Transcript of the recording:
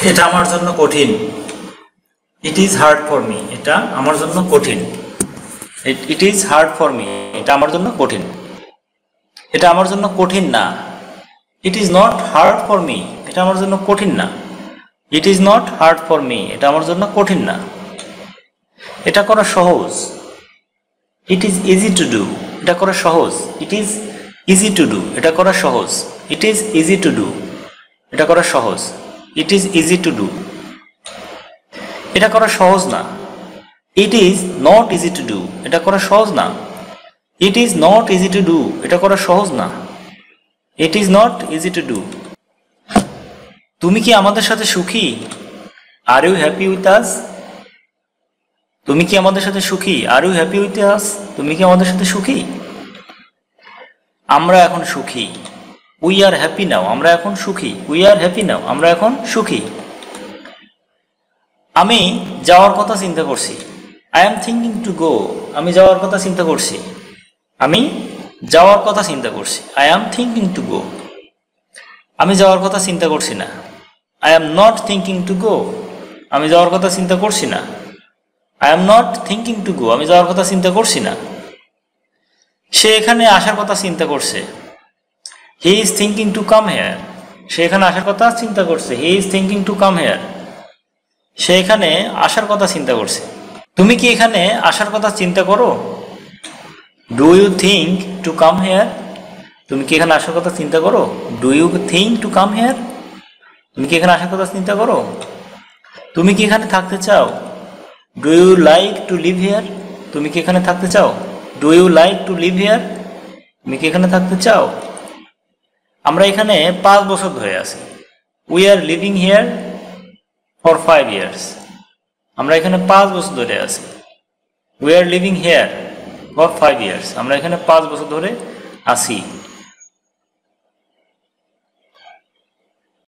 এটা আমার জন্য কঠিন। It is hard for me. এটা আমার জন্য কঠিন। It is hard for me. এটা আমার জন্য কঠিন। এটা আমার জন্য কঠিন না। It is not hard for me. এটা আমার জন্য কঠিন না। It is not hard for me. এটা আমার জন্য কঠিন না। এটা করা সহজ। It is easy to do. এটা করা সহজ। It is easy to do. এটা করা সহজ। It is easy to do. এটা করা সহজ। It is easy to do. এটা করা সহজ না। It is not easy to do. এটা করা সহজ না। It is not easy to do. এটা করা সহজ না। It is not easy to do. তুমি কি আমাদের সাথে সুখী? Are you happy with us? তুমি কি আমাদের সাথে সুখী? Are you happy with us? তুমি কি আমাদের সাথে সুখী? আমরা এখন সুখী। উই আর হ্যাপি নাও। আমরা এখন সুখী। উই আর হ্যাপি নাও। আমরা এখন সুখী। আমি যাওয়ার কথা চিন্তা করছি। I am thinking to go. আমি যাওয়ার কথা চিন্তা করছি। আমি যাওয়ার কথা চিন্তা করছি। I am thinking to go. আমি যাওয়ার কথা চিন্তা করছি না। I am not thinking to go. আমি যাওয়ার কথা চিন্তা করছি না। I am not thinking to go. আমি যাওয়ার কথা চিন্তা করছি না। সে এখানে আসার কথা চিন্তা করছে। He is thinking to come here. সে এখানে আসার কথা চিন্তা করছে। He is thinking to come here. সে এখানে আসার কথা চিন্তা করছে। তুমি কি এখানে আসার কথা চিন্তা করো? Do you think to come here? তুমি কি এখানে আসার কথা চিন্তা করো? Do you think to come here? তুমি কি এখানে আসার কথা চিন্তা করো? তুমি কি এখানে থাকতে চাও? Do you like to live here? তুমি কি এখানে থাকতে চাও? Do you like to live here? তুমি কি এখানে থাকতে চাও? আমরা এখানে 5 বছর ধরে আছি। We are living here for 5 years. আমরা এখানে 5 বছর ধরে আছি। We are living here for 5 years. আমরা এখানে 5 বছর ধরে আছি।